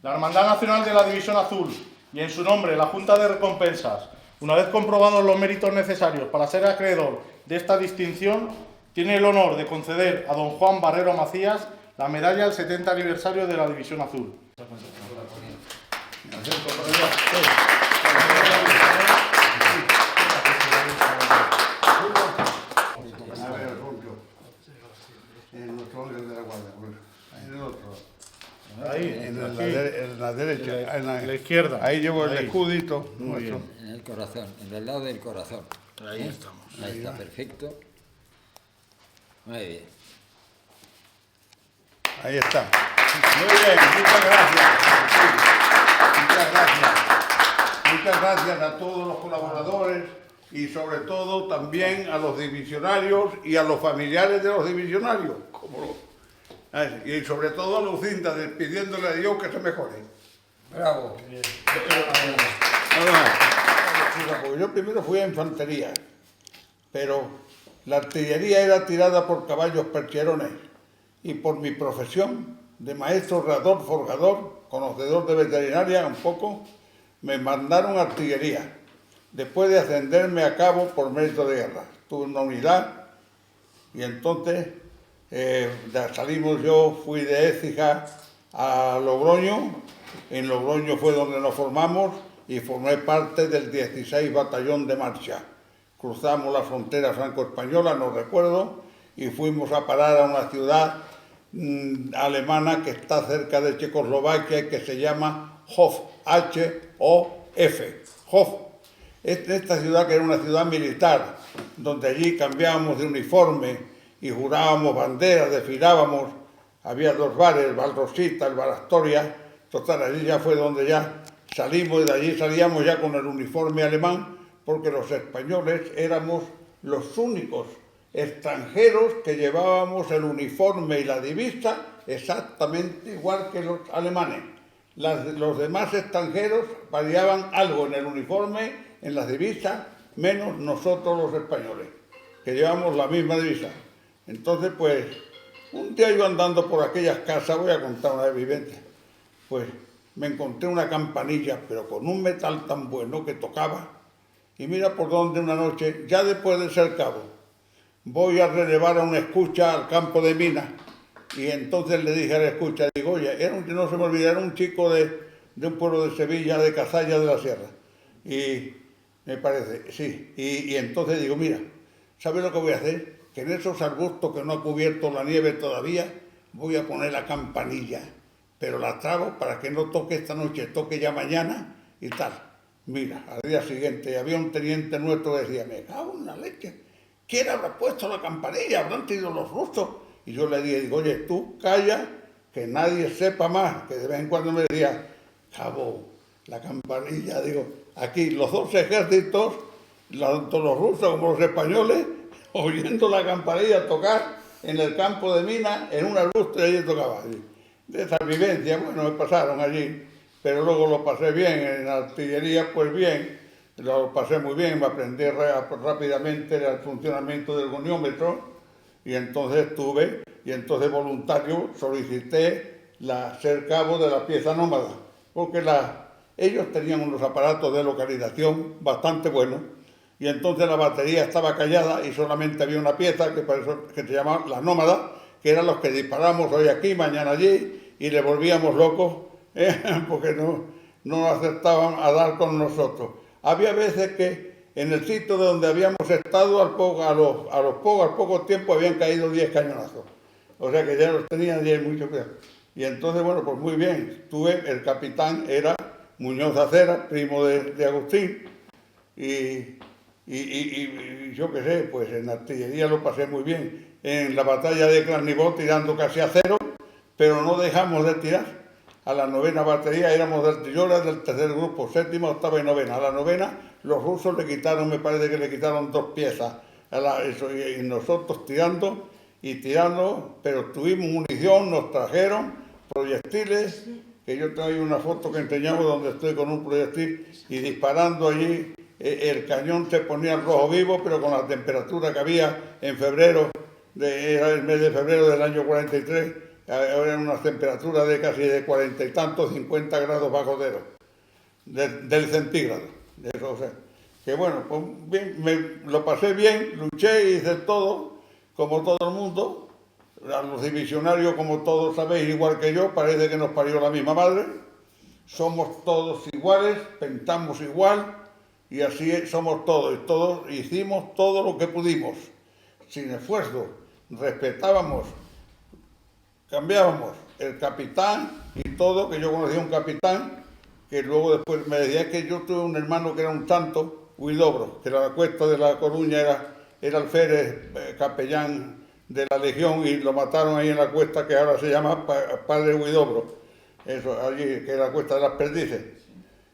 La Hermandad Nacional de la División Azul y en su nombre la Junta de Recompensas, una vez comprobados los méritos necesarios para ser acreedor de esta distinción, tiene el honor de conceder a don Juan Barrero Macías la medalla al 70 aniversario de la División Azul. En nuestro orden de la guardia, en el otro. Ahí, En la derecha, en la izquierda. Ahí llevo el Ahí. escudito Muy nuestro. bien. En el corazón, en el lado del corazón. Ahí estamos. Ahí está, perfecto. Muy bien. Ahí está. Muy bien, muchas gracias. Muchas gracias. Muchas gracias a todos los colaboradores y sobre todo también a los divisionarios y a los familiares de los divisionarios. Y sobre todo a Lucinda, despidiéndole a Dios que se mejore. Bravo. Porque yo primero fui a infantería, pero la artillería era tirada por caballos percherones y por mi profesión de maestro redador, forjador, conocedor de veterinaria un poco, me mandaron a artillería, después de ascenderme a cabo por mérito de guerra. Tuve una unidad y entonces salimos, yo fui de Écija a Logroño, en Logroño fue donde nos formamos y formé parte del 16 Batallón de Marcha. Cruzamos la frontera franco-española, no recuerdo, y fuimos a parar a una ciudad alemana que está cerca de Checoslovaquia y que se llama Hof, H-O-F, Hof. Esta ciudad que era una ciudad militar, donde allí cambiábamos de uniforme y jurábamos banderas, desfilábamos, había dos bares, el Bar Rosita, el Bar Astoria, total, allí ya fue donde ya salimos y de allí salíamos ya con el uniforme alemán, porque los españoles éramos los únicos extranjeros que llevábamos el uniforme y la divisa exactamente igual que los alemanes. Los demás extranjeros variaban algo en el uniforme, en las divisas, menos nosotros los españoles, que llevamos la misma divisa. Entonces, pues, un día yo andando por aquellas casas, voy a contar una vivencia, pues me encontré una campanilla, pero con un metal tan bueno que tocaba, y mira por dónde una noche, ya después de ser cabo, voy a relevar a una escucha al campo de minas, y entonces le dije a la escucha, digo, oye, no se me olvida, era un chico de un pueblo de Sevilla, de Cazalla de la Sierra, y me parece, sí, y entonces digo, mira, ¿sabes lo que voy a hacer? Que en esos arbustos que no ha cubierto la nieve todavía, voy a poner la campanilla, pero la trago para que no toque esta noche, toque ya mañana y tal. Mira, al día siguiente había un teniente nuestro que decía, me cago en la leche, ¿quién habrá puesto la campanilla? ¿Habrán tenido los rusos? Y yo le dije, digo, oye, tú calla, que nadie sepa más, que de vez en cuando me decía, cabo, la campanilla, digo, aquí los dos ejércitos, tanto los rusos como los españoles, oyendo la campanilla tocar en el campo de minas, en un arbusto, y allí tocaba. De esa vivencia, bueno, me pasaron allí, pero luego lo pasé bien, en la artillería, pues bien, lo pasé muy bien, me aprendí rápidamente el funcionamiento del goniómetro, y entonces estuve, y entonces voluntario solicité ser cabo de la pieza nómada, porque ellos tenían unos aparatos de localización bastante buenos, y entonces la batería estaba callada y solamente había una pieza que se llamaba la nómada, que eran los que disparamos hoy aquí, mañana allí, y le volvíamos locos, porque no aceptaban a dar con nosotros. Había veces que en el sitio donde habíamos estado, al poco tiempo habían caído 10 cañonazos. O sea que ya los tenían y mucho cuidado. Y entonces, bueno, pues muy bien. El capitán era Muñoz Acera, primo de Agustín, y yo qué sé, pues en artillería lo pasé muy bien. En la batalla de Krasnivó tirando casi a cero, pero no dejamos de tirar. A la novena batería yo era del tercer grupo, séptima, octava y novena. A la novena los rusos le quitaron, me parece que le quitaron 2 piezas. Y nosotros tirando, pero tuvimos munición, nos trajeron proyectiles, que yo tengo una foto que enseñamos donde estoy con un proyectil y disparando allí. El cañón se ponía rojo vivo, pero con la temperatura que había en febrero, era el mes de febrero del año 43, eran unas temperaturas de casi de 40 y tantos, 50 grados bajo cero, del centígrado. Eso, o sea, que bueno, pues bien, lo pasé bien, luché, hice todo, como todo el mundo. A los divisionarios, como todos sabéis, igual que yo, parece que nos parió la misma madre. Somos todos iguales, pensamos igual, y así somos todos. Y todos hicimos todo lo que pudimos, sin esfuerzo. Respetábamos, cambiábamos el capitán y todo, que yo conocía un capitán, que luego después me decía que yo tuve un hermano que era un santo, Huidobro, que era la cuesta de La Coruña, era alférez, capellán de la Legión, y lo mataron ahí en la cuesta que ahora se llama Padre Huidobro, eso, allí, que es la cuesta de las Perdices.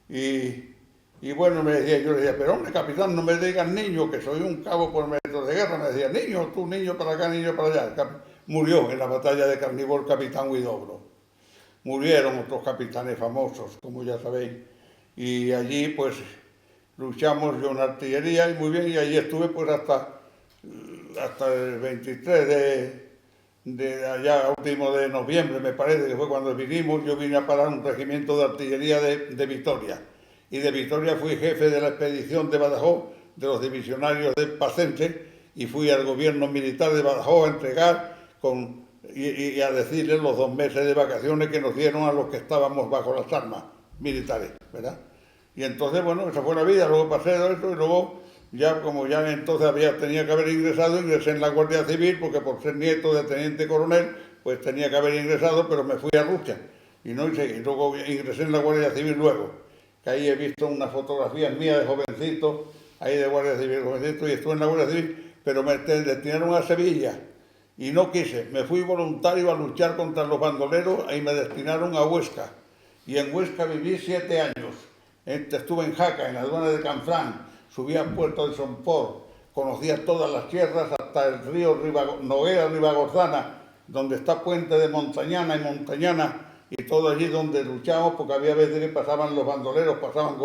Y bueno, yo le decía, pero hombre, capitán, no me digas niño, que soy un cabo por metros de guerra. Me decía, niño, tú, niño para acá, niño para allá. Murió en la batalla de Carnívoro el capitán Huidobro. Murieron otros capitanes famosos, como ya sabéis. Y allí, pues, luchamos yo en artillería, y muy bien, y allí estuve pues hasta el 23 de allá, último de noviembre, me parece que fue cuando vinimos. Yo vine a parar un regimiento de artillería de Vitoria, y de Vitoria fui jefe de la expedición de Badajoz, de los divisionarios de Pacente, y fui al gobierno militar de Badajoz a entregar y a decirles los 2 meses de vacaciones que nos dieron a los que estábamos bajo las armas militares, ¿verdad? Y entonces, bueno, esa fue la vida. Luego pasé todo eso, y luego ya, como ya entonces tenía que haber ingresado, ingresé en la Guardia Civil, porque por ser nieto de teniente coronel, pues tenía que haber ingresado, pero me fui a Rusia y no hice, y luego ingresé en la Guardia Civil luego, que ahí he visto unas fotografías mías de jovencito, ahí de Guardia Civil, jovencito, y estuve en la Guardia Civil, pero me destinaron a Sevilla y no quise. Me fui voluntario a luchar contra los bandoleros y me destinaron a Huesca, y en Huesca viví 7 años. Estuve en Jaca, en la aduana de Canfrán, subí al puerto de Somport, conocía todas las sierras hasta el río Noguera Ribagorzana, donde está Puente de Montañana y Montañana, y todo allí donde luchamos, porque había veces que pasaban los bandoleros, pasaban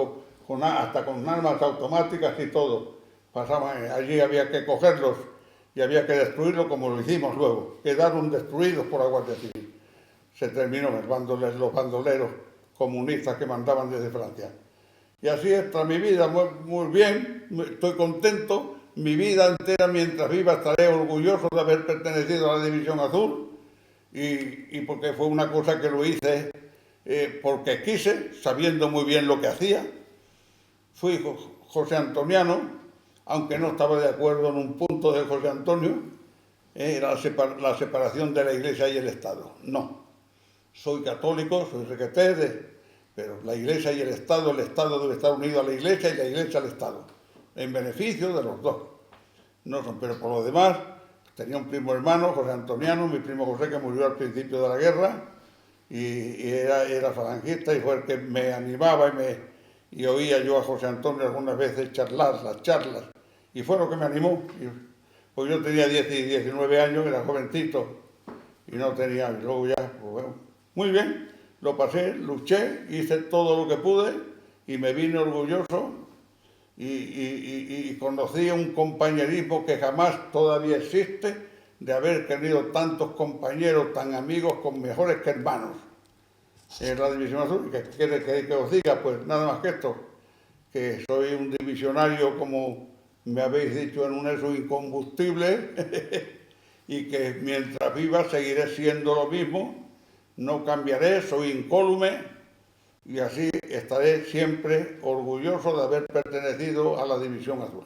hasta con armas automáticas y todo. Pasaban, allí había que cogerlos y había que destruirlos, como lo hicimos luego. Quedaron destruidos por la Guardia Civil. Se terminó los bandoleros comunistas que mandaban desde Francia. Y así está mi vida, muy bien, estoy contento. Mi vida entera, mientras viva, estaré orgulloso de haber pertenecido a la División Azul, y porque fue una cosa que lo hice porque quise, sabiendo muy bien lo que hacía. Fui José Antoniano, aunque no estaba de acuerdo en un punto de José Antonio, la separación de la Iglesia y el Estado. No, soy católico, soy requeté, pero la Iglesia y el Estado debe estar unido a la Iglesia y la Iglesia al Estado, en beneficio de los dos. No son, pero por lo demás, tenía un primo hermano, José Antoniano, mi primo José, que murió al principio de la guerra, y era falangista, y fue el que me animaba, y oía yo a José Antonio algunas veces las charlas, y fue lo que me animó. Pues yo tenía 19 años, era jovencito, y no tenía, y luego ya, pues bueno, muy bien. Lo pasé, luché, hice todo lo que pude, y me vine orgulloso, y conocí un compañerismo que jamás todavía existe, de haber tenido tantos compañeros, tan amigos, con mejores que hermanos en la División Azul. ¿Qué quiere que os diga? Pues nada más que esto, que soy un divisionario, como me habéis dicho en un eso, incombustible, y que mientras viva seguiré siendo lo mismo. No cambiaré, soy incólume, y así estaré siempre orgulloso de haber pertenecido a la División Azul.